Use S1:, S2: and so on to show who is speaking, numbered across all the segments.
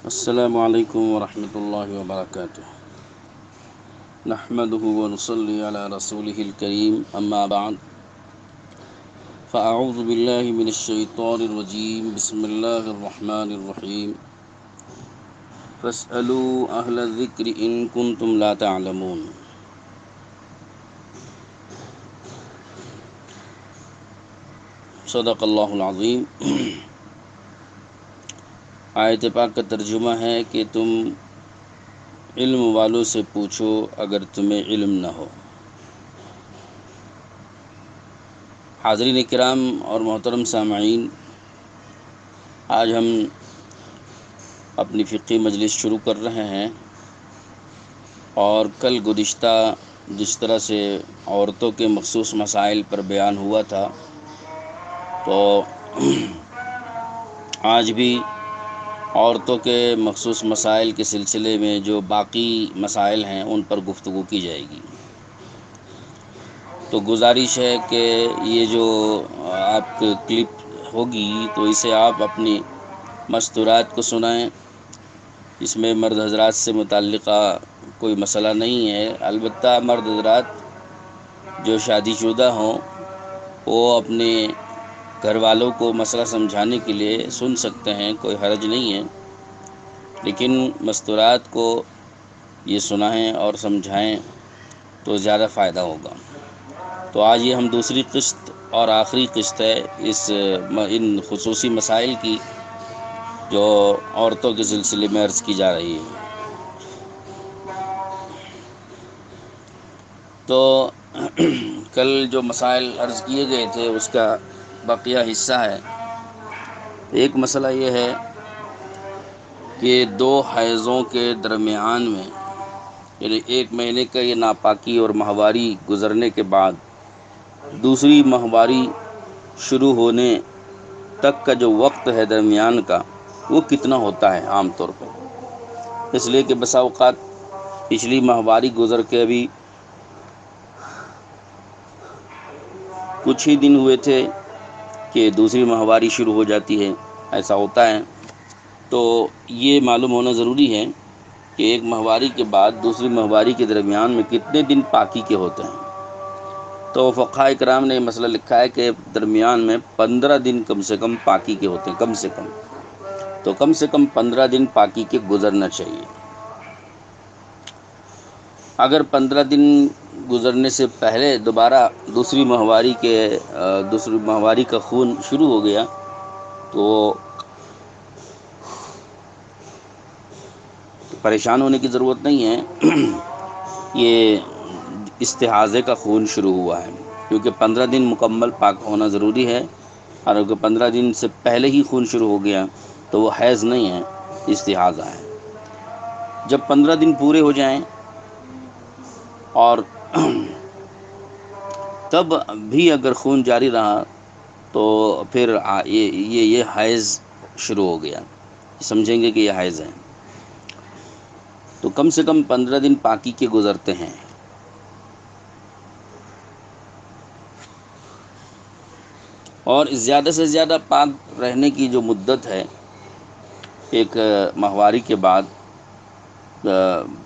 S1: السلام علیکم ورحمۃ اللہ وبرکاتہ۔ نحمده ونصلي على رسوله الكريم اما بعد فاعوذ باللہ من الشیطان الرجیم بسم اللہ الرحمن الرحیم فاسألوا اہل الذکر ان کنتم لا تعلمون۔ صدق اللہ العظیم۔ آیت پاک کا ترجمہ ہے کہ تم علم والوں سے پوچھو اگر تمہیں علم نہ ہو۔ حاضرین کرام اور محترم سامعین، آج ہم اپنی فقہی مجلس شروع کر رہے ہیں، اور کل گزشتہ جس طرح سے عورتوں کے مخصوص مسائل پر بیان ہوا تھا، تو آج بھی عورتوں کے مخصوص مسائل کے سلسلے میں جو باقی مسائل ہیں ان پر گفتگو کی جائے گی۔ تو گزارش ہے کہ یہ جو آپ کی کلپ ہوگی تو اسے آپ اپنی مستورات کو سنائیں۔ اس میں مرد حضرات سے متعلقہ کوئی مسئلہ نہیں ہے، البتہ مرد حضرات جو شادی شدہ ہوں وہ اپنے گھر والوں کو مسئلہ سمجھانے کے لیے سن سکتے ہیں، کوئی حرج نہیں ہے، لیکن مستورات کو یہ سنائیں اور سمجھائیں تو زیادہ فائدہ ہوگا۔ تو آج یہ ہم دوسری قسط اور آخری قسط ہے ان خصوصی مسائل کی جو عورتوں کے سلسلے میں عرض کی جا رہی ہے۔ تو کل جو مسائل عرض کیے گئے تھے اس کا بقیہ حصہ ہے۔ ایک مسئلہ یہ ہے کہ دو حیضوں کے درمیان میں، یعنی ایک مہینے کا یہ ناپاکی اور ماہواری گزرنے کے بعد دوسری ماہواری شروع ہونے تک کا جو وقت ہے درمیان کا، وہ کتنا ہوتا ہے عام طور پر؟ اس لیے کہ بسا اوقات پچھلی ماہواری گزر کے ابھی کچھ ہی دن ہوئے تھے کہ دوسری ماہواری شروع ہو جاتی ہے، ایسا ہوتا ہے۔ تو یہ معلوم ہونا ضروری ہے کہ ایک ماہواری کے بعد دوسری ماہواری کے درمیان میں کتنے دن پاکی کے ہوتے ہیں۔ تو فقہاء کرام نے یہ مسئلہ لکھا ہے کہ درمیان میں 15 دن کم سے کم پاکی کے ہوتے ہیں، کم سے کم۔ تو کم سے کم 15 دن پاکی کے گزرنا چاہیے۔ اگر 15 دن گزرنے سے پہلے دوبارہ دوسری ماہواری کا خون شروع ہو گیا تو پریشان ہونے کی ضرورت نہیں ہے۔ یہ استحاضے کا خون شروع ہوا ہے، کیونکہ 15 دن مکمل پاک ہونا ضروری ہے، اور اگر 15 دن سے پہلے ہی خون شروع ہو گیا تو وہ حیض نہیں ہے، استحاضہ ہے۔ جب 15 دن پورے ہو جائیں اور تب بھی اگر خون جاری رہا تو پھر یہ حیض شروع ہو گیا، سمجھیں گے کہ یہ حیض ہے۔ تو کم سے کم 15 دن پاکی کے گزرتے ہیں۔ اور زیادہ سے زیادہ پاک رہنے کی جو مدت ہے ایک ماہواری کے بعد،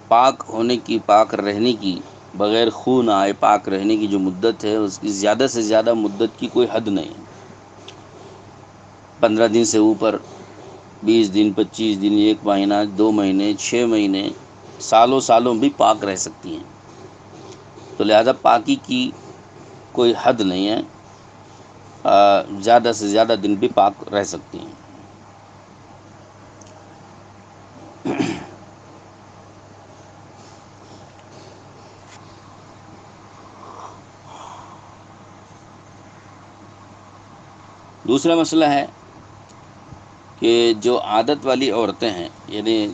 S1: پاک ہونے کی، پاک رہنے کی، بغیر خون آئے پاک رہنے کی جو مدت ہے، اس کی زیادہ سے زیادہ مدت کی کوئی حد نہیں۔ 15 دن سے اوپر، 20 دن، 25 دن، 1 مہینہ، 2 مہینے، 6 مہینے، سالوں بھی پاک رہ سکتی ہیں۔ تو لہذا پاکی کی کوئی حد نہیں ہے، زیادہ سے زیادہ دن بھی پاک رہ سکتی ہیں۔ دوسرا مسئلہ ہے کہ جو عادت والی عورتیں ہیں، یعنی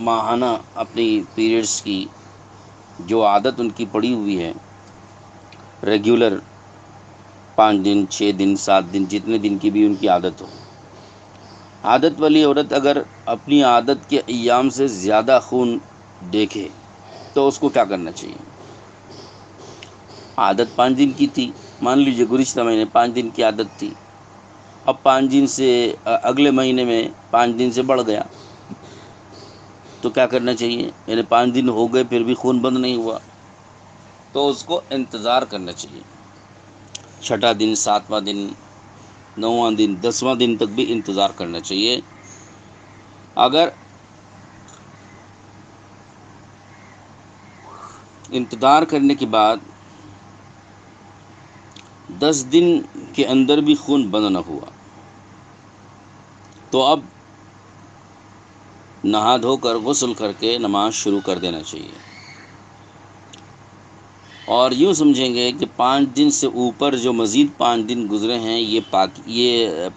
S1: ماہانہ اپنی پیریڈز کی جو عادت ان کی پڑی ہوئی ہے، ریگولر 5 دن، 6 دن، 7 دن، جتنے دن کی بھی ان کی عادت ہو، عادت والی عورت اگر اپنی عادت کے ایام سے زیادہ خون دیکھے تو اس کو کیا کرنا چاہیے؟ عادت 5 دن کی تھی، مان لیجیے گزشتہ مہینے 5 دن کی عادت تھی، اب 5 دن سے اگلے مہینے میں 5 دن سے بڑھ گیا، تو کیا کرنا چاہیے؟ یعنی 5 دن ہو گئے پھر بھی خون بند نہیں ہوا تو اس کو انتظار کرنا چاہیے، 6واں دن، 7واں دن، 9واں دن، 10واں دن تک بھی انتظار کرنا چاہیے۔ اگر انتظار کرنے کے بعد 10 دن کے اندر بھی خون بند نہ ہوا تو اب نہا دھو کر غسل کر کے نماز شروع کر دینا چاہیے، اور یوں سمجھیں گے کہ 5 دن سے اوپر جو مزید 5 دن گزرے ہیں یہ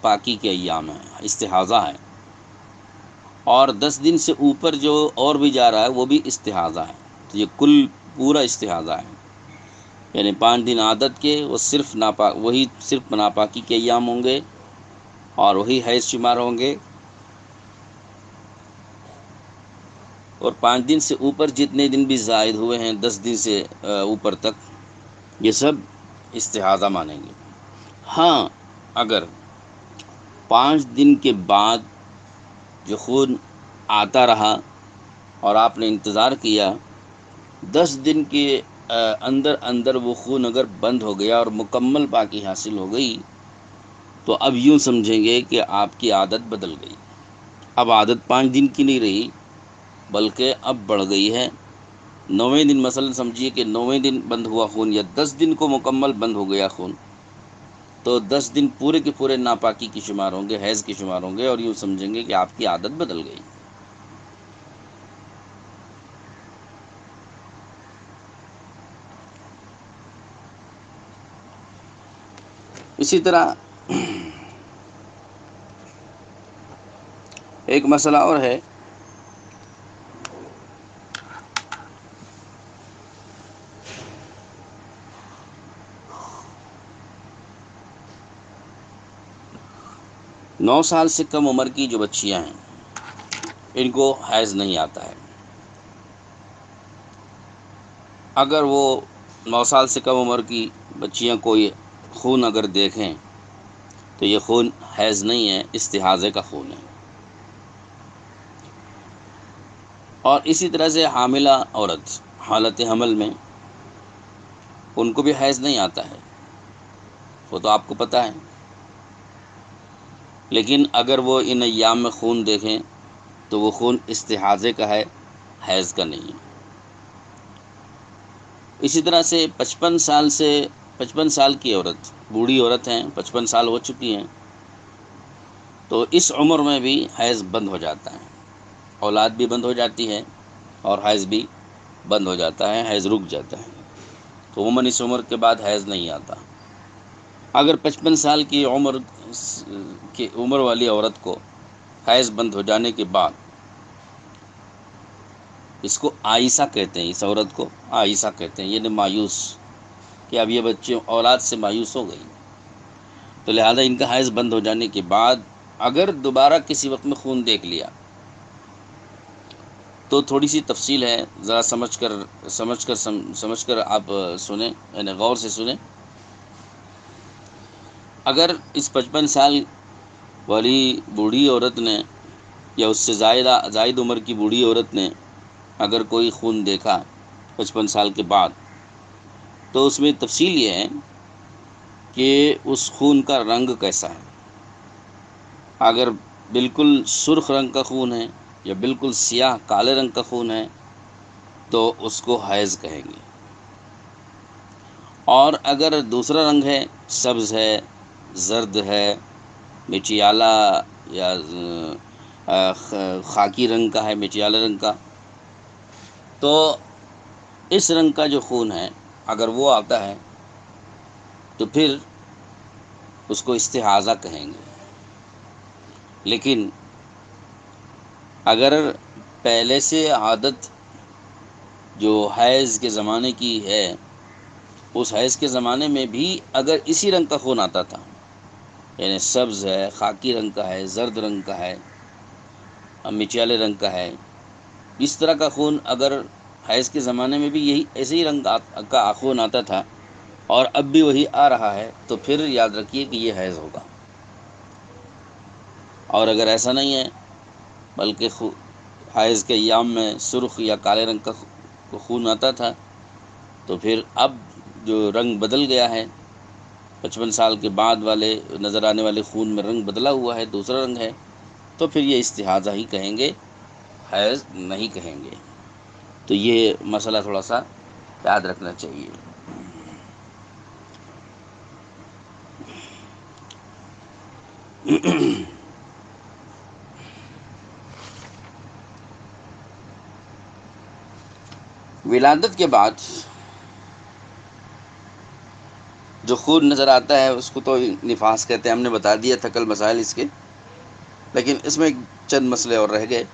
S1: پاکی کے ایام ہیں، استحاضہ ہے، اور 10 دن سے اوپر جو اور بھی جا رہا ہے وہ بھی استحاضہ ہے، تو یہ کل پورا استحاضہ ہے۔ یعنی 5 دن عادت کے وہ وہی صرف ناپاکی کے ایام ہوں گے اور وہی حیض شمار ہوں گے، اور 5 دن سے اوپر جتنے دن بھی زائد ہوئے ہیں 10 دن سے اوپر تک یہ سب استحاضہ مانیں گے۔ ہاں، اگر 5 دن کے بعد جو خون آتا رہا اور آپ نے انتظار کیا، 10 دن کے اندر اندر وہ خون اگر بند ہو گیا اور مکمل پاکی حاصل ہو گئی تو اب یوں سمجھیں گے کہ آپ کی عادت بدل گئی، اب عادت 5 دن کی نہیں رہی بلکہ اب بڑھ گئی ہے۔ 9ویں دن مثلا سمجھیے کہ 9ویں دن بند ہوا خون، یا 10 دن کو مکمل بند ہو گیا خون، تو 10 دن پورے کے پورے ناپاکی کی شمار ہوں گے، حیض کی شمار ہوں گے، اور یوں سمجھیں گے کہ آپ کی عادت بدل گئی۔ اسی طرح ایک مسئلہ اور ہے، 9 سال سے کم عمر کی جو بچیاں ہیں ان کو حیض نہیں آتا ہے۔ اگر وہ 9 سال سے کم عمر کی بچیاں کوئی خون اگر دیکھیں تو یہ خون حیض نہیں ہے، استحاضے کا خون ہے۔ اور اسی طرح سے حاملہ عورت حالت حمل میں ان کو بھی حیض نہیں آتا ہے، وہ تو آپ کو پتہ ہے، لیکن اگر وہ ان ایام میں خون دیکھیں تو وہ خون استحاضے کا ہے، حیض کا نہیں ہے۔ اسی طرح سے 55 سال کی عورت، بوڑھی عورت ہیں، 55 سال ہو چکی ہیں، تو اس عمر میں بھی حیض بند ہو جاتا ہے، اولاد بھی بند ہو جاتی ہے اور حیض بھی بند ہو جاتا ہے، حیض رک جاتا ہے، تو عموماً اس عمر کے بعد حیض نہیں آتا۔ اگر 55 سال کی عمر والی عورت کو حیض بند ہو جانے کے بعد، اس کو عائسہ کہتے ہیں، اس عورت کو عائسہ کہتے ہیں، یعنی مایوس، کہ اب یہ بچے اولاد سے مایوس ہو گئی، تو لہذا ان کا حیض بند ہو جانے کے بعد اگر دوبارہ کسی وقت میں خون دیکھ لیا تو تھوڑی سی تفصیل ہے، ذرا سمجھ کر آپ سنیں، یعنی غور سے سنیں۔ اگر اس 55 سال والی بوڑھی عورت نے یا اس سے زائد عمر کی بوڑھی عورت نے اگر کوئی خون دیکھا 55 سال کے بعد، تو اس میں تفصیل یہ ہے کہ اس خون کا رنگ کیسا ہے۔ اگر بالکل سرخ رنگ کا خون ہے یا بالکل سیاہ کالے رنگ کا خون ہے تو اس کو حیض کہیں گے، اور اگر دوسرا رنگ ہے، سبز ہے، زرد ہے، مٹیالہ یا خاکی رنگ کا ہے، مٹیالہ رنگ کا، تو اس رنگ کا جو خون ہے اگر وہ آتا ہے تو پھر اس کو استحاضہ کہیں گے۔ لیکن اگر پہلے سے عادت جو حیض کے زمانے کی ہے، اس حیض کے زمانے میں بھی اگر اسی رنگ کا خون آتا تھا، یعنی سبز ہے، خاکی رنگ کا ہے، زرد رنگ کا ہے، مچیالے رنگ کا ہے، اس طرح کا خون اگر حیض کے زمانے میں بھی یہی ایسے ہی رنگ کا خون آتا تھا اور اب بھی وہی آ رہا ہے تو پھر یاد رکھیے کہ یہ حیض ہوگا۔ اور اگر ایسا نہیں ہے بلکہ حیض کے ایام میں سرخ یا کالے رنگ کا خون آتا تھا، تو پھر اب جو رنگ بدل گیا ہے، 55 سال کے بعد والے نظر آنے والے خون میں رنگ بدلا ہوا ہے، دوسرا رنگ ہے، تو پھر یہ استحاضہ ہی کہیں گے، حیض نہیں کہیں گے۔ تو یہ مسئلہ تھوڑا سا یاد رکھنا چاہیے۔ ولادت کے بعد جو خون نظر آتا ہے اس کو تو نفاس کہتے ہیں، ہم نے بتا دیا تھا کل مسائل اس کے، لیکن اس میں چند مسئلے اور رہ گئے۔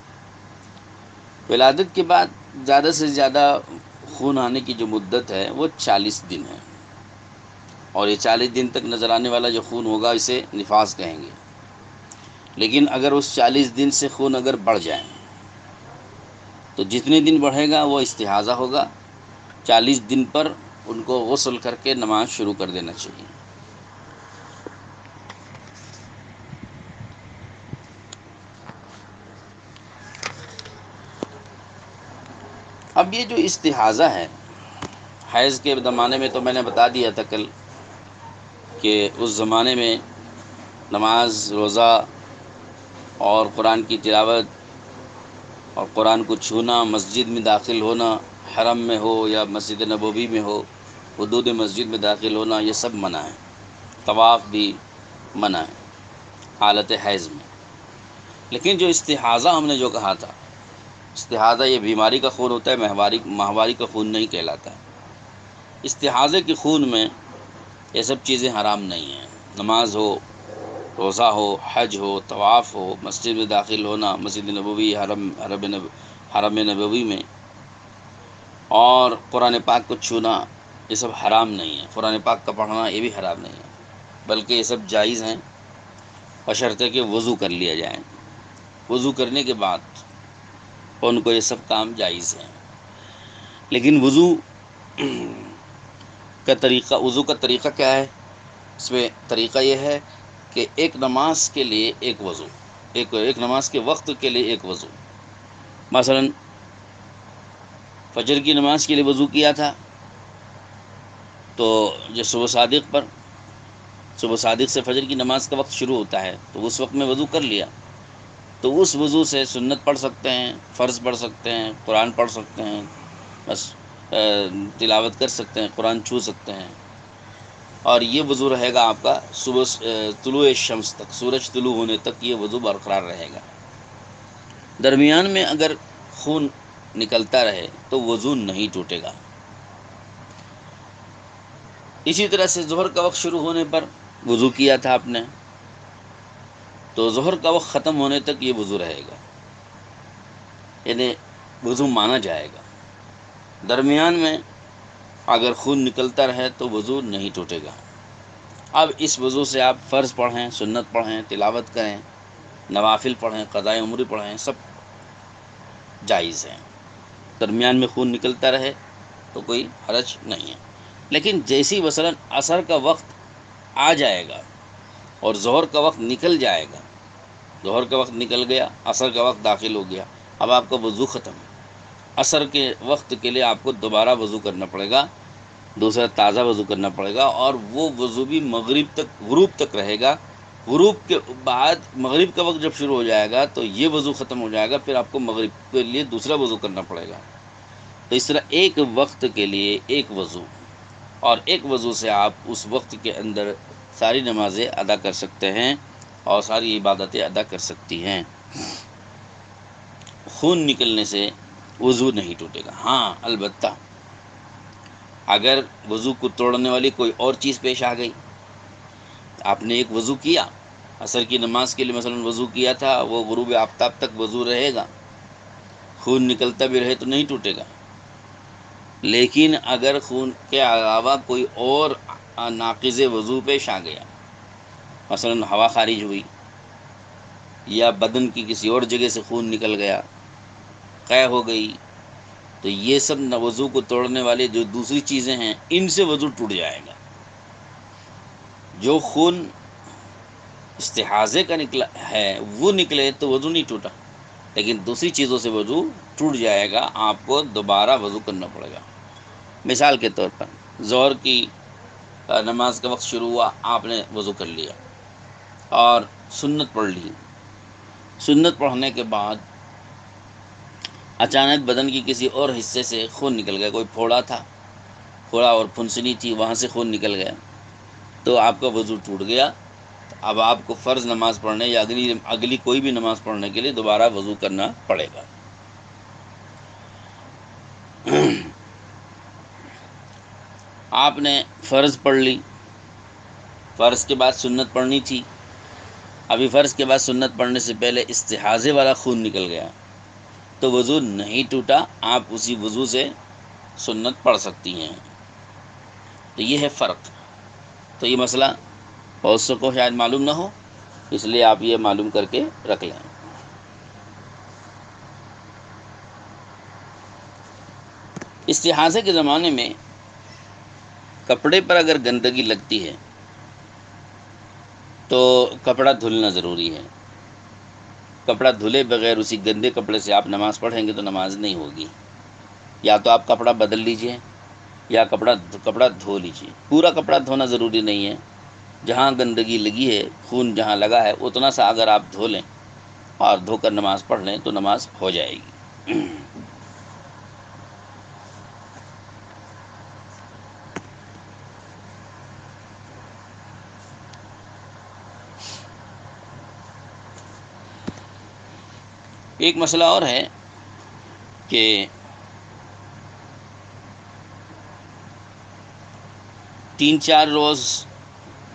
S1: ولادت کے بعد زیادہ سے زیادہ خون آنے کی جو مدت ہے وہ 40 دن ہے، اور یہ 40 دن تک نظر آنے والا جو خون ہوگا اسے نفاس کہیں گے۔ لیکن اگر اس 40 دن سے خون اگر بڑھ جائے تو جتنے دن بڑھے گا وہ استحاضہ ہوگا۔ 40 دن پر ان کو غسل کر کے نماز شروع کر دینا چاہیے۔ اب یہ جو استحاضہ ہے، حیض کے زمانے میں تو میں نے بتا دیا تھا کل کہ اس زمانے میں نماز، روزہ اور قرآن کی تلاوت اور قرآن کو چھونا، مسجد میں داخل ہونا، حرم میں ہو یا مسجد نبوی میں ہو، حدود مسجد میں داخل ہونا، یہ سب منع ہے۔ طواف بھی منع ہے حالت حیض میں۔ لیکن جو استحاضہ ہم نے جو کہا تھا، استحاضہ یہ بیماری کا خون ہوتا ہے، ماہواری کا خون نہیں کہلاتا ہے۔ استحاضے کے خون میں یہ سب چیزیں حرام نہیں ہیں۔ نماز ہو، روزہ ہو، حج ہو، طواف ہو، مسجد میں داخل ہونا، مسجد نبوی، حرم نبوی میں، اور قرآن پاک کو چھونا، یہ سب حرام نہیں ہے۔ قرآن پاک کا پڑھنا یہ بھی حرام نہیں ہے، بلکہ یہ سب جائز ہیں، بشرطے کہ وضو کر لیا جائے۔ وضو کرنے کے بعد ان کو یہ سب کام جائز ہیں۔ لیکن وضو کا طریقہ کیا ہے؟ اس میں طریقہ یہ ہے کہ ایک نماز کے لیے ایک وضو، ایک نماز کے وقت کے لیے ایک وضو۔ مثلا فجر کی نماز کے لیے وضو کیا تھا، تو جو صبح صادق سے فجر کی نماز کا وقت شروع ہوتا ہے، تو اس وقت میں وضو کر لیا، تو اس وضو سے سنت پڑھ سکتے ہیں، فرض پڑھ سکتے ہیں، قرآن پڑھ سکتے ہیں، بس تلاوت کر سکتے ہیں، قرآن چھو سکتے ہیں، اور یہ وضو رہے گا آپ کا صبح طلوع شمس تک، سورج طلوع ہونے تک یہ وضو برقرار رہے گا۔ درمیان میں اگر خون نکلتا رہے تو وضو نہیں ٹوٹے گا۔ اسی طرح سے ظہر کا وقت شروع ہونے پر وضو کیا تھا آپ نے، تو ظہر کا وقت ختم ہونے تک یہ وضو رہے گا، یعنی وضو مانا جائے گا۔ درمیان میں اگر خون نکلتا رہے تو وضو نہیں ٹوٹے گا۔ اب اس وضو سے آپ فرض پڑھیں، سنت پڑھیں، تلاوت کریں، نوافل پڑھیں، قضائے عمری پڑھیں، سب جائز ہیں۔ درمیان میں خون نکلتا رہے تو کوئی حرج نہیں ہے۔ لیکن جیسی مثلا عصر کا وقت آ جائے گا اور ظہر کا وقت نکل جائے گا، ظہر کا وقت نکل گیا، عصر کا وقت داخل ہو گیا، اب آپ کا وضو ختم ہے۔ عصر کے وقت کے لیے آپ کو دوبارہ وضو کرنا پڑے گا، دوسرا تازہ وضو کرنا پڑے گا، اور وہ وضو بھی غروب تک رہے گا۔ غروب کے بعد مغرب کا وقت جب شروع ہو جائے گا تو یہ وضو ختم ہو جائے گا، پھر آپ کو مغرب کے لیے دوسرا وضو کرنا پڑے گا۔ تو اس طرح ایک وقت کے لیے ایک وضو، اور ایک وضو سے آپ اس وقت کے اندر ساری نمازیں ادا کر سکتے ہیں اور ساری عبادتیں ادا کر سکتی ہیں۔ خون نکلنے سے وضو نہیں ٹوٹے گا۔ ہاں البتہ اگر وضو کو توڑنے والی کوئی اور چیز پیش آ گئی، آپ نے ایک وضو کیا، عصر کی نماز کے لیے مثلا وضو کیا تھا، وہ غروب آفتاب تک وضو رہے گا، خون نکلتا بھی رہے تو نہیں ٹوٹے گا۔ لیکن اگر خون کے علاوہ کوئی اور ناقض وضو پیش آ گیا، مثلا ہوا خارج ہوئی یا بدن کی کسی اور جگہ سے خون نکل گیا، قے ہو گئی، تو یہ سب وضو کو توڑنے والے جو دوسری چیزیں ہیں ان سے وضو ٹوٹ جائے گا۔ جو خون استحاضے کا نکلا ہے وہ نکلے تو وضو نہیں ٹوٹا، لیکن دوسری چیزوں سے وضو ٹوٹ جائے گا، آپ کو دوبارہ وضو کرنا پڑے گا۔ مثال کے طور پر ظہر کی نماز کا وقت شروع ہوا، آپ نے وضو کر لیا اور سنت پڑھ لی۔ سنت پڑھنے کے بعد اچانک بدن کی کسی اور حصے سے خون نکل گیا، کوئی پھوڑا تھا، پھوڑا اور پھنسنی تھی، وہاں سے خون نکل گیا، تو آپ کا وضو ٹوٹ گیا۔ اب آپ کو فرض نماز پڑھنے یا اگلی کوئی بھی نماز پڑھنے کے لیے دوبارہ وضو کرنا پڑے گا۔ آپ نے فرض پڑھ لی، فرض کے بعد سنت پڑھنی تھی، ابھی فرض کے بعد سنت پڑھنے سے پہلے استحاضے والا خون نکل گیا، تو وضو نہیں ٹوٹا، آپ اسی وضو سے سنت پڑھ سکتی ہیں۔ تو یہ ہے فرق۔ تو یہ مسئلہ بہت سے کو شاید معلوم نہ ہو، اس لیے آپ یہ معلوم کر کے رکھ لیں۔ استحاضے کے زمانے میں کپڑے پر اگر گندگی لگتی ہے تو کپڑا دھلنا ضروری ہے۔ کپڑا دھلے بغیر اسی گندے کپڑے سے آپ نماز پڑھیں گے تو نماز نہیں ہوگی۔ یا تو آپ کپڑا بدل لیجئے یا کپڑا دھو لیجئے۔ پورا کپڑا دھونا ضروری نہیں ہے، جہاں گندگی لگی ہے، خون جہاں لگا ہے، اتنا سا اگر آپ دھو لیں اور دھو کر نماز پڑھ لیں تو نماز ہو جائے گی۔ ایک مسئلہ اور ہے کہ تین چار روز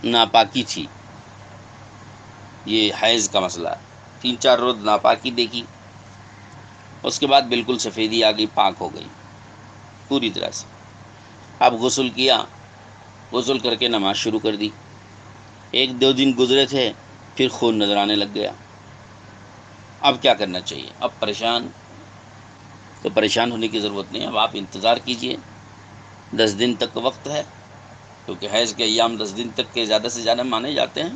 S1: ناپاکی تھی، یہ حیض کا مسئلہ ہے۔ 3-4 روز ناپاکی دیکھی، اس کے بعد بالکل سفیدی آ گئی، پاک ہو گئی پوری طرح سے۔ اب غسل کیا، غسل کر کے نماز شروع کر دی، 1-2 دن گزرے تھے، پھر خون نظر آنے لگ گیا۔ اب کیا کرنا چاہیے؟ اب پریشان ہونے کی ضرورت نہیں ہے، اب آپ انتظار کیجئے، 10 دن تک وقت ہے، کیونکہ حیض کے ایام 10 دن تک کے زیادہ سے زیادہ مانے جاتے ہیں،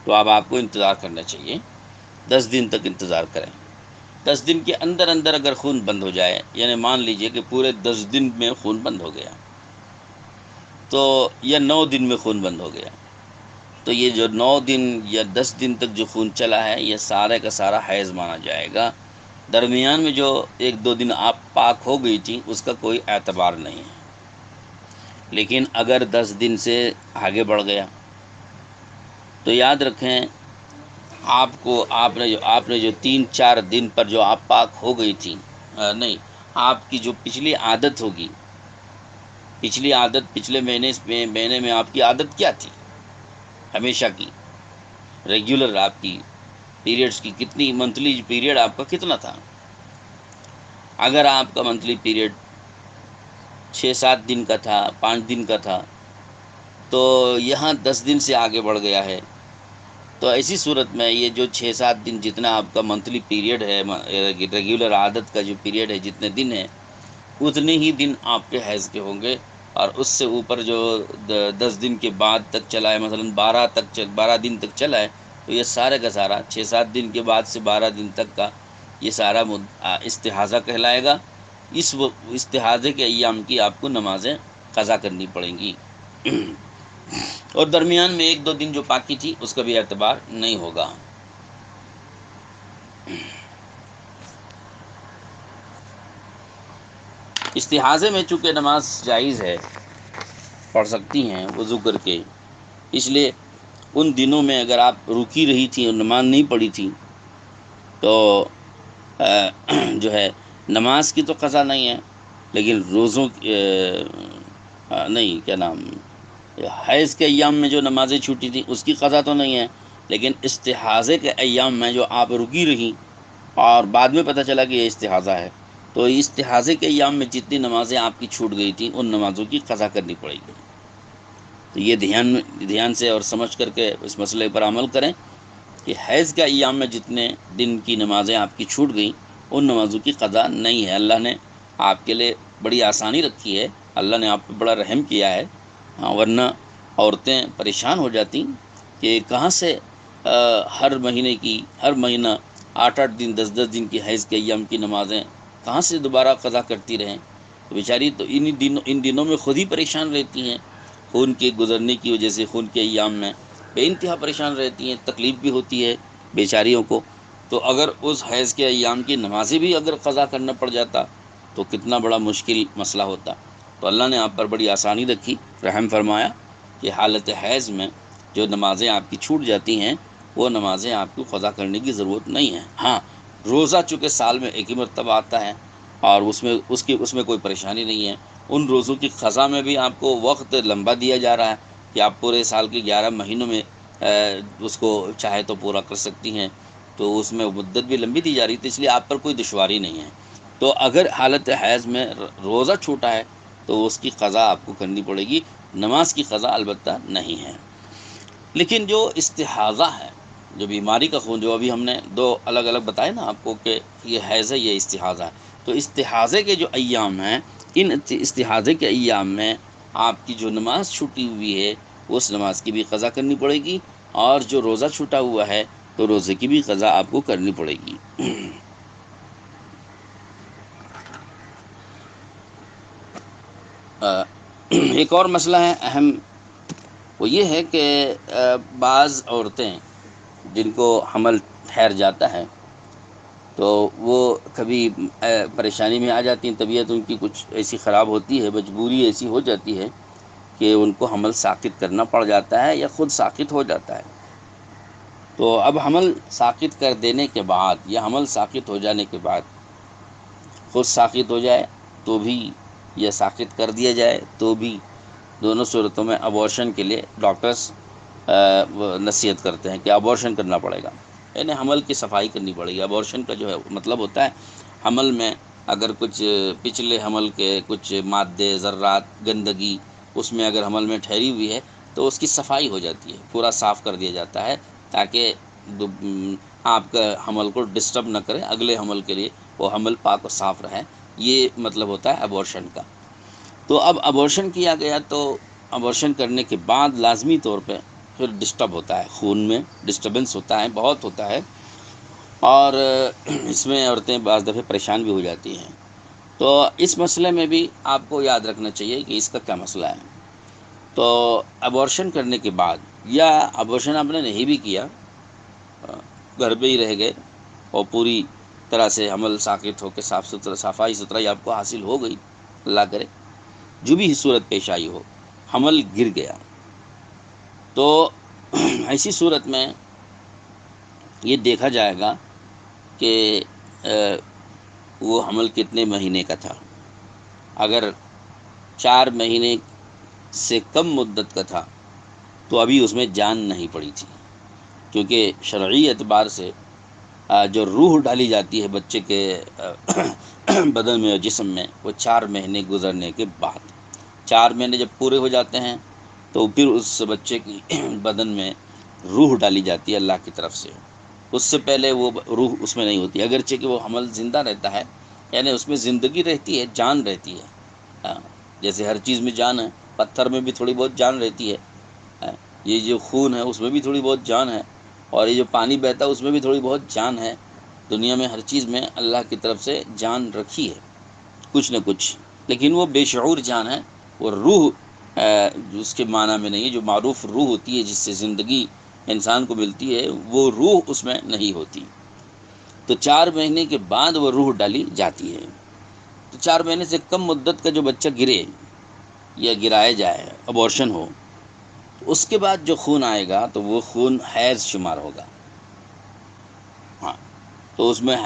S1: تو اب آپ کو انتظار کرنا چاہیے، 10 دن تک انتظار کریں۔ 10 دن کے اندر اگر خون بند ہو جائے، یعنی مان لیجئے کہ پورے 10 دن میں خون بند ہو گیا، تو یا 9 دن میں خون بند ہو گیا، تو یہ جو 9 دن یا 10 دن تک جو خون چلا ہے، یہ سارے کا سارا حیض مانا جائے گا۔ درمیان میں جو 1-2 دن آپ پاک ہو گئی تھی، اس کا کوئی اعتبار نہیں ہے۔ لیکن اگر 10 دن سے آگے بڑھ گیا تو یاد رکھیں، آپ نے جو 3-4 دن پر جو آپ پاک ہو گئی تھی، نہیں، آپ کی جو پچھلی عادت ہوگی، پچھلے مہینے میں آپ کی عادت کیا تھی؟ ہمیشہ کی ریگولر آپ کی پیریڈز کی کتنی، منتھلی پیریڈ آپ کا کتنا تھا؟ اگر آپ کا منتھلی پیریڈ 6-7 دن کا تھا، 5 دن کا تھا، تو یہاں 10 دن سے آگے بڑھ گیا ہے، تو ایسی صورت میں یہ جو 6-7 دن جتنا آپ کا منتھلی پیریڈ ہے، ریگولر عادت کا جو پیریڈ ہے، جتنے دن ہے، اتنے ہی دن آپ کے حیض کے ہوں گے۔ اور اس سے اوپر جو 10 دن کے بعد تک چلا ہے، مثلا 12 دن تک چلا ہے، تو یہ سارے کا سارا 6-7 دن کے بعد سے 12 دن تک کا یہ سارا استحاضہ کہلائے گا۔ اس استحاضے کے ایام کی آپ کو نمازیں قضا کرنی پڑیں گی، اور درمیان میں 1-2 دن جو پاکی تھی، اس کا بھی اعتبار نہیں ہوگا۔ استحاضے میں چونکہ نماز جائز ہے، پڑھ سکتی ہیں وضو کر کے، اس لیے ان دنوں میں اگر آپ رکی رہی تھیں اور نماز نہیں پڑھی تھی تو جو ہے نماز کی تو قضا نہیں ہے، لیکن روزوں نہیں، کیا نام، حیض کے ایام میں جو نمازیں چھوٹی تھیں اس کی قضا تو نہیں ہے، لیکن استحاضے کے ایام میں جو آپ رکی رہیں اور بعد میں پتہ چلا کہ یہ استحاضہ ہے، تو استحاضے کے ایام میں جتنی نمازیں آپ کی چھوٹ گئی تھیں، ان نمازوں کی قضا کرنی پڑے گی۔ تو یہ دھیان سے اور سمجھ کر کے اس مسئلے پر عمل کریں کہ حیض کے ایام میں جتنے دن کی نمازیں آپ کی چھوٹ گئیں، ان نمازوں کی قضا نہیں ہے۔ اللہ نے آپ کے لیے بڑی آسانی رکھی ہے، اللہ نے آپ پہ بڑا رحم کیا ہے، ورنہ عورتیں پریشان ہو جاتی کہ کہاں سے ہر مہینہ 8-8 دن 10-10 دن کی حیض کے ایام کی نمازیں کہاں سے دوبارہ قضا کرتی رہیں؟ تو بیچاری تو ان دنوں میں خود ہی پریشان رہتی ہیں، خون کے گزرنے کی وجہ سے خون کے ایام میں بے انتہا پریشان رہتی ہیں، تکلیف بھی ہوتی ہے بیچاریوں کو۔ تو اگر اس حیض کے ایام کی نمازیں بھی اگر قضا کرنا پڑ جاتا تو کتنا بڑا مشکل مسئلہ ہوتا۔ تو اللہ نے آپ پر بڑی آسانی رکھی، رحم فرمایا کہ حالت حیض میں جو نمازیں آپ کی چھوٹ جاتی ہیں وہ نمازیں آپ کو قضا کرنے کی ضرورت نہیں ہے۔ ہاں، روزہ چونکہ سال میں ایک ہی مرتبہ آتا ہے اور اس میں کوئی پریشانی نہیں ہے، ان روزوں کی قضا میں بھی آپ کو وقت لمبا دیا جا رہا ہے کہ آپ پورے سال کے 11 مہینوں میں اس کو چاہے تو پورا کر سکتی ہیں، تو اس میں مدت بھی لمبی دی جا رہی تھی، اس لیے آپ پر کوئی دشواری نہیں ہے۔ تو اگر حالت حیض میں روزہ چھوٹا ہے تو اس کی قضا آپ کو کرنی پڑے گی، نماز کی قضا البتہ نہیں ہے۔ لیکن جو استحاضہ ہے، جو بیماری کا خون، جو ابھی ہم نے دو الگ الگ بتائے نا آپ کو کہ یہ حیض ہے، یہ استحاضہ ہے، تو استحاضے کے جو ایام ہیں، ان استحاضے کے ایام میں آپ کی جو نماز چھوٹی ہوئی ہے اس نماز کی بھی قضا کرنی پڑے گی، اور جو روزہ چھوٹا ہوا ہے تو روزے کی بھی قضا آپ کو کرنی پڑے گی۔ ایک اور مسئلہ ہے اہم، وہ یہ ہے کہ بعض عورتیں جن کو حمل ٹھہر جاتا ہے تو وہ کبھی پریشانی میں آ جاتی ہیں، طبیعت ان کی کچھ ایسی خراب ہوتی ہے، مجبوری ایسی ہو جاتی ہے کہ ان کو حمل ساقط کرنا پڑ جاتا ہے یا خود ساقط ہو جاتا ہے۔ تو اب حمل ساقط کر دینے کے بعد یا حمل ساقط ہو جانے کے بعد خود ساقط ہو جائے تو بھی، یا ساقط کر دیا جائے تو بھی، دونوں صورتوں میں ابورشن کے لیے ڈاکٹرز وہ نصیحت کرتے ہیں کہ ابورشن کرنا پڑے گا، یعنی حمل کی صفائی کرنی پڑے گی۔ ابورشن کا جو ہے مطلب ہوتا ہے حمل میں اگر کچھ پچھلے حمل کے کچھ مادے، ذرات، گندگی اس میں اگر حمل میں ٹھہری ہوئی ہے تو اس کی صفائی ہو جاتی ہے، پورا صاف کر دیا جاتا ہے تاکہ آپ کا حمل کو ڈسٹرب نہ کرے، اگلے حمل کے لیے وہ حمل پاک اور صاف رہے۔ یہ مطلب ہوتا ہے ابورشن کا۔ تو اب ابورشن کیا گیا تو ابورشن کرنے کے بعد لازمی طور پہ پھر ڈسٹرب ہوتا ہے، خون میں ڈسٹربنس ہوتا ہے، بہت ہوتا ہے، اور اس میں عورتیں بعض دفعہ پریشان بھی ہو جاتی ہیں۔ تو اس مسئلے میں بھی آپ کو یاد رکھنا چاہیے کہ اس کا کیا مسئلہ ہے۔ تو ابورشن کرنے کے بعد، یا ابورشن آپ نے نہیں بھی کیا، گھر پہ ہی رہ گئے اور پوری طرح سے حمل ساقط ہو کے صفائی ستھرائی آپ کو حاصل ہو گئی، اللہ کرے جو بھی صورت پیش آئی ہو، حمل گر گیا، تو ایسی صورت میں یہ دیکھا جائے گا کہ وہ حمل کتنے مہینے کا تھا۔ اگر 4 مہینے سے کم مدت کا تھا تو ابھی اس میں جان نہیں پڑی تھی، کیونکہ شرعی اعتبار سے جو روح ڈالی جاتی ہے بچے کے بدن میں اور جسم میں، وہ 4 مہینے گزرنے کے بعد، 4 مہینے جب پورے ہو جاتے ہیں تو پھر اس بچے کی بدن میں روح ڈالی جاتی ہے اللہ کی طرف سے۔ اس سے پہلے وہ روح اس میں نہیں ہوتی، اگرچہ کہ وہ حمل زندہ رہتا ہے، یعنی اس میں زندگی رہتی ہے، جان رہتی ہے۔ جیسے ہر چیز میں جان ہے، پتھر میں بھی تھوڑی بہت جان رہتی ہے، یہ جو خون ہے اس میں بھی تھوڑی بہت جان ہے، اور یہ جو پانی بہتا ہے اس میں بھی تھوڑی بہت جان ہے۔ دنیا میں ہر چیز میں اللہ کی طرف سے جان رکھی ہے کچھ نہ کچھ، لیکن وہ بے شعور جان ہے، وہ روح اس کے معنی میں نہیں ہے، جو معروف روح ہوتی ہے جس سے زندگی انسان کو ملتی ہے، وہ روح اس میں نہیں ہوتی۔ تو 4 مہینے کے بعد وہ روح ڈالی جاتی ہے۔ تو 4 مہینے سے کم مدت کا جو بچہ گرے یا گرایا جائے، ابورشن ہو، تو اس کے بعد جو خون آئے گا تو وہ خون حیض شمار ہوگا، ہاں، تو اس میں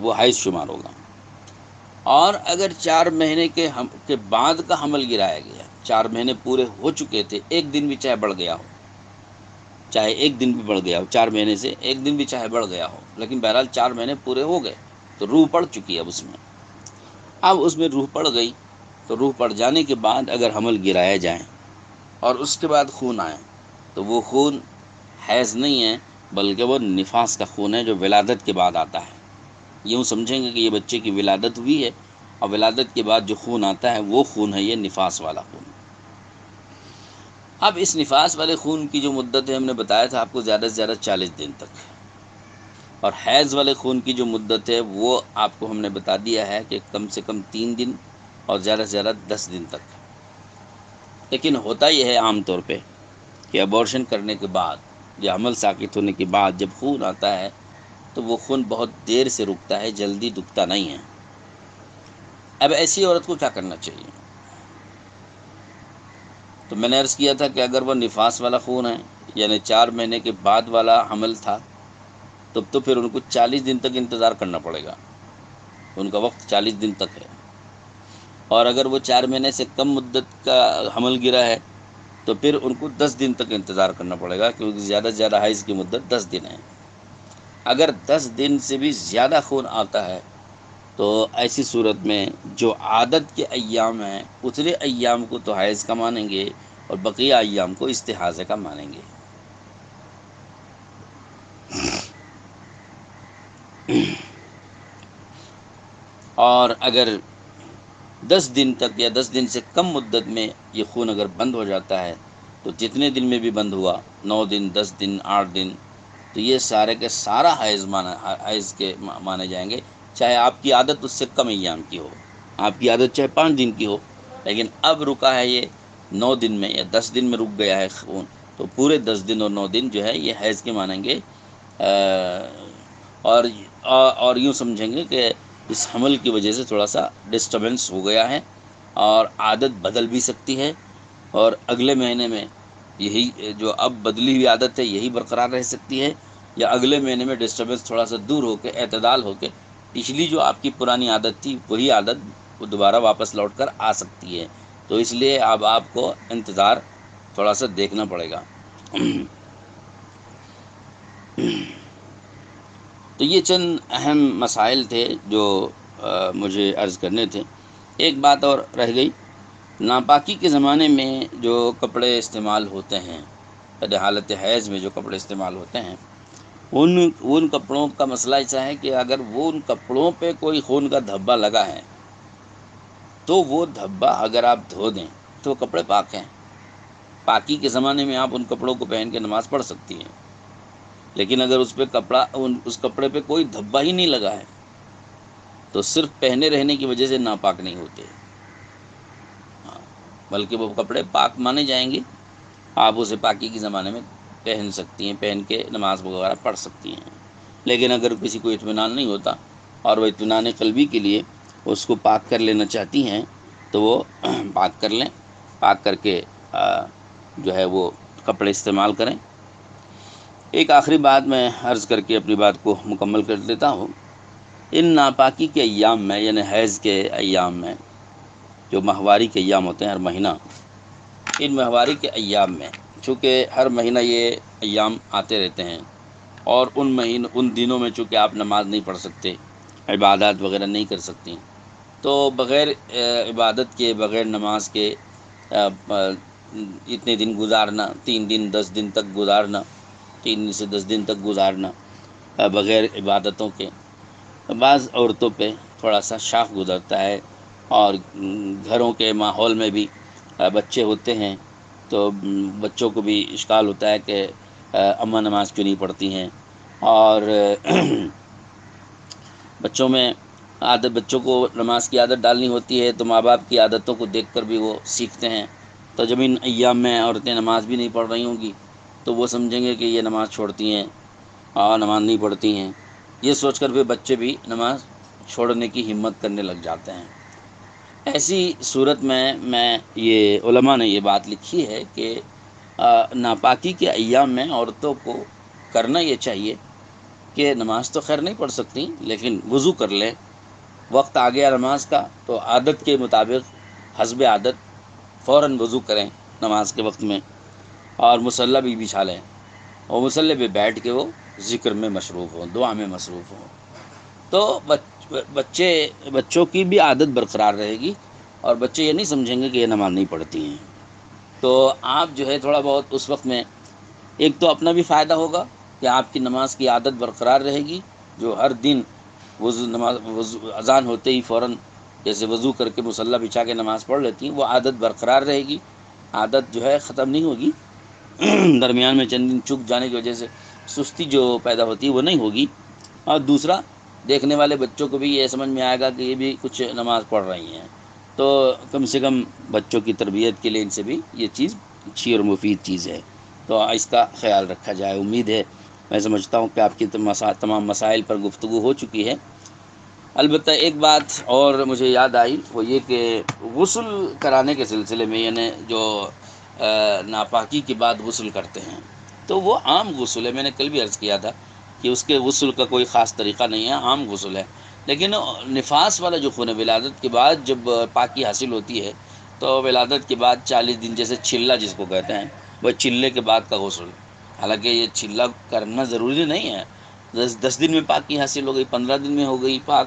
S1: وہ حیض شمار ہوگا۔ اور اگر 4 مہینے کے بعد کا حمل گرایا گیا، 4 مہینے پورے ہو چکے تھے، ایک دن بھی چاہے بڑھ گیا ہو، چاہے ایک دن بھی بڑھ گیا ہو، 4 مہینے سے ایک دن بھی چاہے بڑھ گیا ہو، لیکن بہرحال 4 مہینے پورے ہو گئے تو روح پڑ چکی ہے اب اس میں۔ اب اس میں روح پڑ گئی تو روح پڑ جانے کے بعد اگر حمل گرایا جائے اور اس کے بعد خون آئے تو وہ خون حیض نہیں ہے، بلکہ وہ نفاس کا خون ہے جو ولادت کے بعد آتا ہے۔ یوں سمجھیں گے کہ یہ بچے کی ولادت ہوئی ہے، اور ولادت کے بعد جو خون آتا ہے وہ خون ہے یہ نفاس والا خون۔ اب اس نفاس والے خون کی جو مدت ہے، ہم نے بتایا تھا آپ کو، زیادہ سے زیادہ 40 دن تک، اور حیض والے خون کی جو مدت ہے وہ آپ کو ہم نے بتا دیا ہے کہ کم سے کم 3 دن اور زیادہ سے زیادہ 10 دن تک۔ لیکن ہوتا یہ ہے عام طور پہ کہ ابورشن کرنے کے بعد یا حمل ساقط ہونے کے بعد جب خون آتا ہے تو وہ خون بہت دیر سے رکتا ہے، جلدی دکھتا نہیں ہے۔ اب ایسی عورت کو کیا کرنا چاہیے؟ تو میں نے عرض کیا تھا کہ اگر وہ نفاس والا خون ہے، یعنی 4 مہینے کے بعد والا حمل تھا، تب تو پھر ان کو 40 دن تک انتظار کرنا پڑے گا، ان کا وقت 40 دن تک ہے۔ اور اگر وہ 4 مہینے سے کم مدت کا حمل گرا ہے تو پھر ان کو 10 دن تک انتظار کرنا پڑے گا، کیونکہ زیادہ سے زیادہ حیض کی مدت 10 دن ہے۔ اگر 10 دن سے بھی زیادہ خون آتا ہے تو ایسی صورت میں جو عادت کے ایام ہیں اتنے ایام کو تو حیض کا مانیں گے اور بقیہ ایام کو استحاضہ کا مانیں گے۔ اور اگر 10 دن تک یا 10 دن سے کم مدت میں یہ خون اگر بند ہو جاتا ہے تو جتنے دن میں بھی بند ہوا، 9 دن، 10 دن، 8 دن، تو یہ سارے کے سارا حیض کے مانے جائیں گے، چاہے آپ کی عادت اس سے کم ایام کی ہو، آپ کی عادت چاہے 5 دن کی ہو، لیکن اب رکا ہے یہ 9 دن میں یا 10 دن میں رک گیا ہے خون، تو پورے 10 دن اور 9 دن جو ہے یہ حیض کے مانیں گے۔ اور اور یوں سمجھیں گے کہ اس حمل کی وجہ سے تھوڑا سا ڈسٹربنس ہو گیا ہے اور عادت بدل بھی سکتی ہے، اور اگلے مہینے میں یہی جو اب بدلی ہوئی عادت ہے یہی برقرار رہ سکتی ہے، یا اگلے مہینے میں ڈسٹربنس تھوڑا سا دور ہو کے اعتدال ہو کے پچھلی جو آپ کی پرانی عادت تھی وہی عادت دوبارہ واپس لوٹ کر آ سکتی ہے۔ تو اس لیے اب آپ کو انتظار تھوڑا سا دیکھنا پڑے گا۔ تو یہ چند اہم مسائل تھے جو مجھے عرض کرنے تھے۔ ایک بات اور رہ گئی، ناپاکی کے زمانے میں جو کپڑے استعمال ہوتے ہیں، حالت حیض میں جو کپڑے استعمال ہوتے ہیں، ان کپڑوں کا مسئلہ ایسا ہے کہ اگر وہ ان کپڑوں پہ کوئی خون کا دھبا لگا ہے تو وہ دھبا اگر آپ دھو دیں تو وہ کپڑے پاک ہیں۔ پاکی کے زمانے میں آپ ان کپڑوں کو پہن کے نماز پڑھ سکتی ہیں، لیکن اگر اس کپڑے پہ کوئی دھبا ہی نہیں لگا ہے تو صرف پہنے رہنے کی وجہ سے ناپاک نہیں ہوتے، ہاں، بلکہ وہ کپڑے پاک مانے جائیں گے۔ آپ اسے پاکی کے زمانے میں پہن سکتی ہیں، پہن کے نماز وغیرہ پڑھ سکتی ہیں۔ لیکن اگر کسی کو اطمینان نہیں ہوتا اور وہ اطمینان قلبی کے لیے اس کو پاک کر لینا چاہتی ہیں تو وہ پاک کر لیں، پاک کر کے جو ہے وہ کپڑے استعمال کریں۔ ایک آخری بات میں عرض کر کے اپنی بات کو مکمل کر دیتا ہوں۔ ان ناپاکی کے ایام میں، یعنی حیض کے ایام میں، جو ماہواری کے ایام ہوتے ہیں ہر مہینہ، ان ماہواری کے ایام میں چونکہ ہر مہینہ یہ ایام آتے رہتے ہیں، اور ان دنوں میں چونکہ آپ نماز نہیں پڑھ سکتے، عبادات وغیرہ نہیں کر سکتی، تو بغیر عبادت کے، بغیر نماز کے اتنے دن گزارنا، 3 دن 10 دن تک گزارنا، 3 سے 10 دن تک گزارنا بغیر عبادتوں کے، بعض عورتوں پہ تھوڑا سا شاق گزرتا ہے۔ اور گھروں کے ماحول میں بھی بچے ہوتے ہیں تو بچوں کو بھی اشکال ہوتا ہے کہ اماں نماز کیوں نہیں پڑھتی ہیں، اور بچوں کو نماز کی عادت ڈالنی ہوتی ہے تو ماں باپ کی عادتوں کو دیکھ کر بھی وہ سیکھتے ہیں۔ تو جب ان ایام میں عورتیں نماز بھی نہیں پڑھ رہی ہوں گی تو وہ سمجھیں گے کہ یہ نماز چھوڑتی ہیں اور نماز نہیں پڑھتی ہیں، یہ سوچ کر بھی بچے بھی نماز چھوڑنے کی ہمت کرنے لگ جاتے ہیں۔ ایسی صورت میں یہ علماء نے یہ بات لکھی ہے کہ ناپاکی کے ایام میں عورتوں کو کرنا یہ چاہیے کہ نماز تو خیر نہیں پڑھ سکتی لیکن وضو کر لیں، وقت آ گیا نماز کا تو عادت کے مطابق حسب عادت فوراً وضو کریں نماز کے وقت میں، اور مصلی بھی بچھا لیں، اور مصلی پہ بیٹھ کے وہ ذکر میں مصروف ہوں، دعا میں مصروف ہوں، تو بچوں کی بھی عادت برقرار رہے گی اور بچے یہ نہیں سمجھیں گے کہ یہ نماز نہیں پڑھتی ہیں۔ تو آپ جو ہے تھوڑا بہت اس وقت میں ایک تو اپنا بھی فائدہ ہوگا کہ آپ کی نماز کی عادت برقرار رہے گی، جو ہر دن وضو اذان ہوتے ہی فوراً جیسے وضو کر کے مصلی بچھا کے نماز پڑھ لیتی ہیں، وہ عادت برقرار رہے گی، عادت جو ہے ختم نہیں ہوگی، درمیان میں چند دن چک جانے کی وجہ سے سستی جو پیدا ہوتی ہے وہ نہیں ہوگی، اور دوسرا دیکھنے والے بچوں کو بھی یہ سمجھ میں آئے گا کہ یہ بھی کچھ نماز پڑھ رہی ہیں، تو کم سے کم بچوں کی تربیت کے لیے ان سے بھی یہ چیز اچھی اور مفید چیز ہے، تو اس کا خیال رکھا جائے۔ امید ہے، میں سمجھتا ہوں کہ آپ کی تمام مسائل پر گفتگو ہو چکی ہے۔ البتہ ایک بات اور مجھے یاد آئی، وہ یہ کہ غسل کرانے کے سلسلے میں، یعنی جو ناپاکی کے بعد غسل کرتے ہیں، تو وہ عام غسل ہے۔ میں نے کل بھی عرض کیا تھا کہ اس کے غسل کا کوئی خاص طریقہ نہیں ہے، عام غسل ہے۔ لیکن نفاس والا جو خون ہے، ولادت کے بعد جب پاکی حاصل ہوتی ہے، تو ولادت کے بعد 40 دن، جیسے چلہ جس کو کہتے ہیں، وہ چلے کے بعد کا غسل۔ حالانکہ یہ چلہ کرنا ضروری نہیں ہے، 10 دن میں پاکی حاصل ہو گئی، 15 دن میں ہو گئی پاک،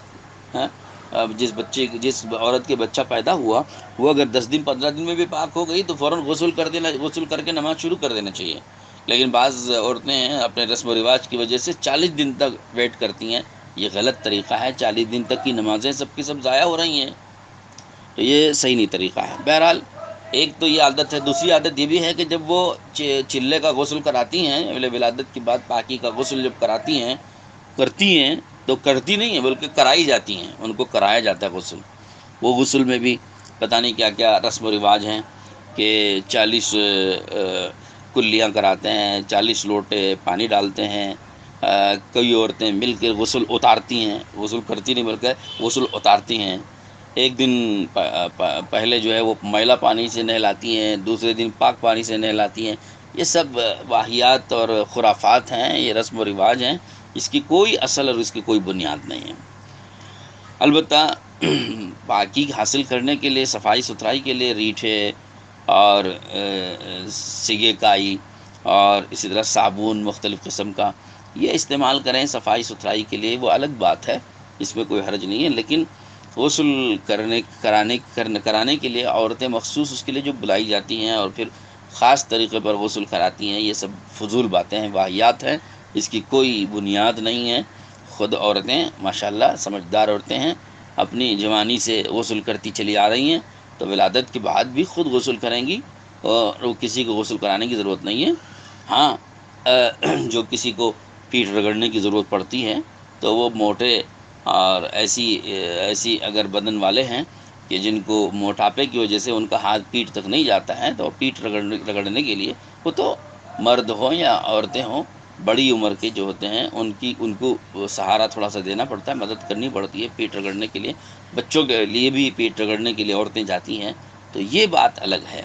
S1: ہاں۔ اب جس عورت کے بچہ پیدا ہوا، وہ اگر 10 دن 15 دن میں بھی پاک ہو گئی تو فوراً غسل کر کے نماز شروع کر دینا چاہیے۔ لیکن بعض عورتیں اپنے رسم و رواج کی وجہ سے 40 دن تک ویٹ کرتی ہیں، یہ غلط طریقہ ہے۔ 40 دن تک کی نمازیں سب کی سب ضائع ہو رہی ہیں، تو یہ صحیح نہیں طریقہ ہے۔ بہرحال ایک تو یہ عادت ہے، دوسری عادت یہ بھی ہے کہ جب وہ چلے کا غسل کراتی ہیں، ولادت کے بعد پاکی کا غسل جب کرتی ہیں، تو کرتی نہیں ہیں بلکہ کرائی جاتی ہیں، ان کو کرایا جاتا ہے غسل۔ وہ غسل میں بھی پتہ نہیں کیا کیا رسم و رواج ہیں کہ 40 کلیاں کراتے ہیں، 40 لوٹے پانی ڈالتے ہیں۔ کئی عورتیں مل کے غسل اتارتی ہیں، غسل کرتی نہیں بلکہ غسل اتارتی ہیں۔ ایک دن پہلے جو ہے وہ میلا پانی سے نہلاتی ہیں، دوسرے دن پاک پانی سے نہلاتی ہیں۔ یہ سب واہیات اور خرافات ہیں، یہ رسم و رواج ہیں، اس کی کوئی اصل اور اس کی کوئی بنیاد نہیں ہے۔ البتہ پاکی حاصل کرنے کے لیے، صفائی ستھرائی کے لیے ریٹھے اور سیگے کائی اور اسی طرح صابن مختلف قسم کا یہ استعمال کریں صفائی ستھرائی کے لیے، وہ الگ بات ہے، اس میں کوئی حرج نہیں ہے۔ لیکن غسل کرانے کے لیے عورتیں مخصوص اس کے لیے جو بلائی جاتی ہیں اور پھر خاص طریقے پر غسل کراتی ہیں، یہ سب فضول باتیں ہیں، واہیات ہیں، اس کی کوئی بنیاد نہیں ہے۔ خود عورتیں ماشاءاللہ سمجھدار عورتیں ہیں، اپنی جوانی سے غسل کرتی چلی آ رہی ہیں، تو ولادت کے بعد بھی خود غسل کریں گی اور کسی کو غسل کرانے کی ضرورت نہیں ہے۔ ہاں، جو کسی کو پیٹھ رگڑنے کی ضرورت پڑتی ہے تو وہ موٹے اور ایسی اگر بدن والے ہیں کہ جن کو موٹاپے کی وجہ سے ان کا ہاتھ پیٹھ تک نہیں جاتا ہے، تو پیٹھ رگڑنے کے لیے، وہ تو مرد ہوں یا عورتیں ہوں، بڑی عمر کے جو ہوتے ہیں ان کو سہارا تھوڑا سا دینا پڑتا ہے، مدد کرنی پڑتی ہے پیٹھ رگڑنے کے لیے۔ بچوں کے لیے بھی پیٹھ رگڑنے کے لیے عورتیں جاتی ہیں، تو یہ بات الگ ہے،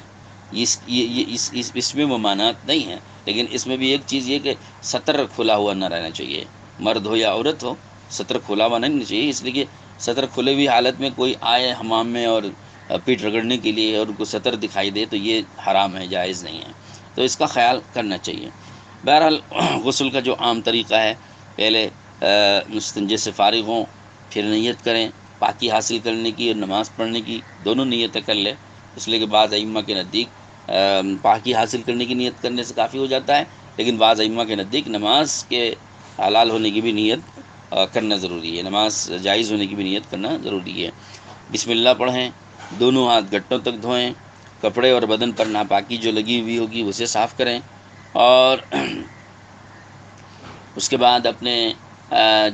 S1: اس میں ممانعت نہیں ہے۔ لیکن اس میں بھی ایک چیز یہ کہ سطر کھلا ہوا نہ رہنا چاہیے، مرد ہو یا عورت ہو، سطر کھلا ہوا نہیں چاہیے، اس لیے کہ سطر کھلے ہوئی حالت میں کوئی آئے حمام میں اور پیٹھ رگڑنے کے لیے اور ان کو سطر دکھائی دے تو یہ حرام ہے، جائز نہیں ہے، تو اس کا خیال کرنا چاہیے۔ بہرحال غسل کا جو عام طریقہ ہے، پہلے مستنجے سے فارغ ہوں، پھر نیت کریں پاکی حاصل کرنے کی اور نماز پڑھنے کی، دونوں نیتیں کر لیں، اس لیے کہ بعض ائمہ کے نزدیک پاکی حاصل کرنے کی نیت کرنے سے کافی ہو جاتا ہے، لیکن بعض ائمہ کے نزدیک نماز کے حلال ہونے کی بھی نیت کرنا ضروری ہے، نماز جائز ہونے کی بھی نیت کرنا ضروری ہے۔ بسم اللہ پڑھیں، دونوں ہاتھ گھٹنوں تک دھوئیں، کپڑے اور بدن پر ناپاکی جو لگی ہوئی ہوگی اسے صاف کریں، اور اس کے بعد اپنے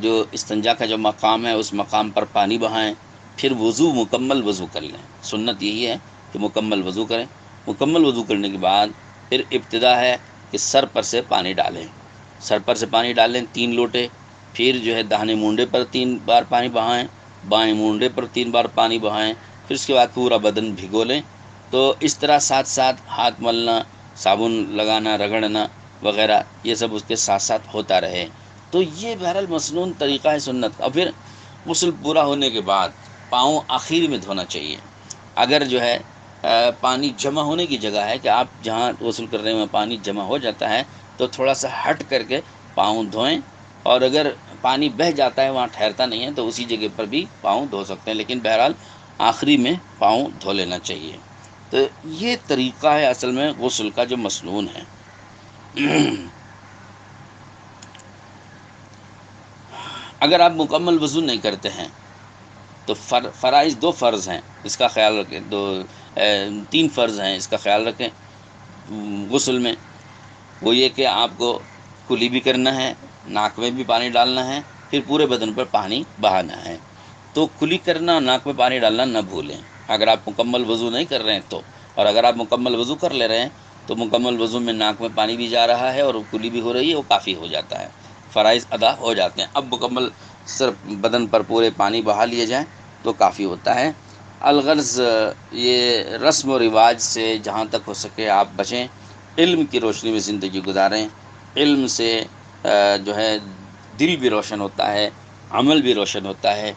S1: جو استنجا کا جو مقام ہے اس مقام پر پانی بہائیں، پھر مکمل وضو کر لیں۔ سنت یہی ہے کہ مکمل وضو کریں۔ مکمل وضو کرنے کے بعد پھر ابتدا ہے کہ سر پر سے پانی ڈالیں، سر پر سے پانی ڈالیں 3 لوٹے، پھر جو ہے داہنے مونڈے پر 3 بار پانی بہائیں، بائیں مونڈے پر 3 بار پانی بہائیں، پھر اس کے بعد پورا بدن بھگو لیں۔ تو اس طرح ساتھ ساتھ ہاتھ ملنا، صابن لگانا، رگڑنا وغیرہ یہ سب اس کے ساتھ ساتھ ہوتا رہے، تو یہ بہرحال مسنون طریقہ ہے سنت۔ اور پھر غسل پورا ہونے کے بعد پاؤں آخر میں دھونا چاہیے۔ اگر جو ہے پانی جمع ہونے کی جگہ ہے کہ آپ جہاں غسل کر رہے ہیں پانی جمع ہو جاتا ہے تو تھوڑا سا ہٹ کر کے پاؤں دھوئیں، اور اگر پانی بہہ جاتا ہے وہاں ٹھہرتا نہیں ہے تو اسی جگہ پر بھی پاؤں دھو سکتے ہیں، لیکن بہرحال آخری میں پاؤں دھو لینا چاہیے۔ تو یہ طریقہ ہے اصل میں غسل کا جو مسنون ہے۔ اگر آپ مکمل وضو نہیں کرتے ہیں تو فرائض 2 فرض ہیں، اس کا خیال رکھیں، 3 فرض ہیں، اس کا خیال رکھیں غسل میں۔ وہ یہ کہ آپ کو کلی بھی کرنا ہے، ناک میں بھی پانی ڈالنا ہے، پھر پورے بدن پر پانی بہانا ہے۔ تو کلی کرنا، ناک میں پانی ڈالنا نہ بھولیں اگر آپ مکمل وضو نہیں کر رہے ہیں تو، اور اگر آپ مکمل وضو کر لے رہے ہیں تو مکمل وضو میں ناک میں پانی بھی جا رہا ہے اور کلی بھی ہو رہی ہے، وہ کافی ہو جاتا ہے، فرائض ادا ہو جاتے ہیں۔ اب مکمل سر بدن پر پورے پانی بہا لیے جائیں تو کافی ہوتا ہے۔ الغرض یہ رسم و رواج سے جہاں تک ہو سکے آپ بچیں، علم کی روشنی میں زندگی گزاریں۔ علم سے جو ہے دل بھی روشن ہوتا ہے، عمل بھی روشن ہوتا ہے۔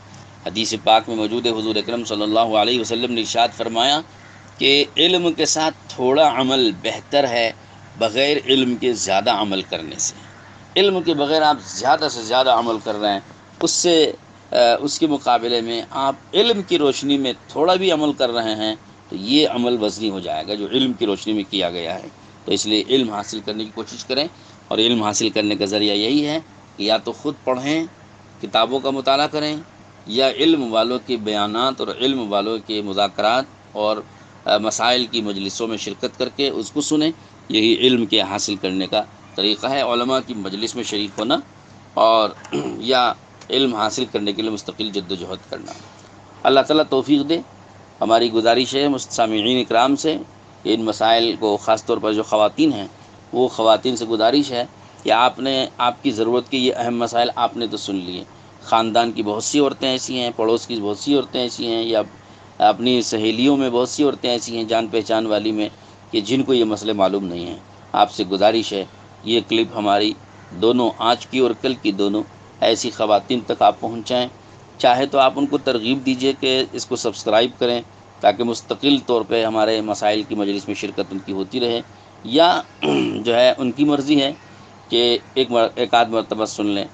S1: حدیث پاک میں موجود ہے، حضور اکرم صلی اللہ علیہ وسلم نے ارشاد فرمایا کہ علم کے ساتھ تھوڑا عمل بہتر ہے بغیر علم کے زیادہ عمل کرنے سے۔ علم کے بغیر آپ زیادہ سے زیادہ عمل کر رہے ہیں، اس کے مقابلے میں آپ علم کی روشنی میں تھوڑا بھی عمل کر رہے ہیں تو یہ عمل وزنی ہو جائے گا جو علم کی روشنی میں کیا گیا ہے۔ تو اس لیے علم حاصل کرنے کی کوشش کریں، اور علم حاصل کرنے کا ذریعہ یہی ہے کہ یا تو خود پڑھیں، کتابوں کا مطالعہ کریں، یا علم والوں کے بیانات اور علم والوں کے مذاکرات اور مسائل کی مجلسوں میں شرکت کر کے اس کو سنیں۔ یہی علم کے حاصل کرنے کا طریقہ ہے، علماء کی مجلس میں شریک ہونا اور یا علم حاصل کرنے کے لیے مستقل جد و جہد کرنا۔ اللہ تعالیٰ توفیق دے۔ ہماری گزارش ہے سامعین اکرام سے کہ ان مسائل کو، خاص طور پر جو خواتین ہیں، وہ خواتین سے گزارش ہے کہ آپ کی ضرورت کے یہ اہم مسائل آپ نے تو سن لیے۔ خاندان کی بہت سی عورتیں ایسی ہیں، پڑوس کی بہت سی عورتیں ایسی ہیں، یا اپنی سہیلیوں میں بہت سی عورتیں ایسی ہیں جان پہچان والی میں کہ جن کو یہ مسئلے معلوم نہیں ہیں۔ آپ سے گزارش ہے یہ کلپ ہماری دونوں، آج کی اور کل کی دونوں، ایسی خواتین تک آپ پہنچائیں۔ چاہے تو آپ ان کو ترغیب دیجئے کہ اس کو سبسکرائب کریں تاکہ مستقل طور پہ ہمارے مسائل کی مجلس میں شرکت ان کی ہوتی رہے، یا جو ہے ان کی مرضی ہے کہ ایک آدھ مرتبہ سن لیں،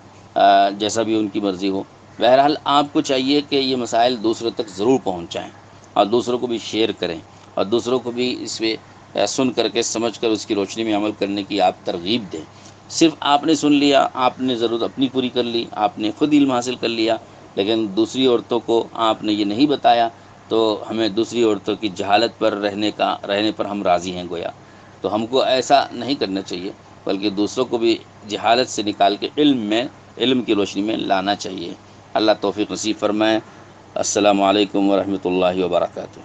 S1: جیسا بھی ان کی مرضی ہو۔ بہرحال آپ کو چاہیے کہ یہ مسائل دوسروں تک ضرور پہنچائیں اور دوسروں کو بھی شیئر کریں، اور دوسروں کو بھی اس پہ سن کر کے سمجھ کر اس کی روشنی میں عمل کرنے کی آپ ترغیب دیں۔ صرف آپ نے سن لیا، آپ نے ضرورت اپنی پوری کر لی، آپ نے خود علم حاصل کر لیا، لیکن دوسری عورتوں کو آپ نے یہ نہیں بتایا، تو ہمیں دوسری عورتوں کی جہالت پر رہنے پر ہم راضی ہیں گویا۔ تو ہم کو ایسا نہیں کرنا چاہیے، بلکہ دوسروں کو بھی جہالت سے نکال کے علم کی روشنی میں لانا چاہیے۔ اللہ توفیق نصیب فرمائے۔ السلام علیکم ورحمۃ اللہ وبرکاتہ۔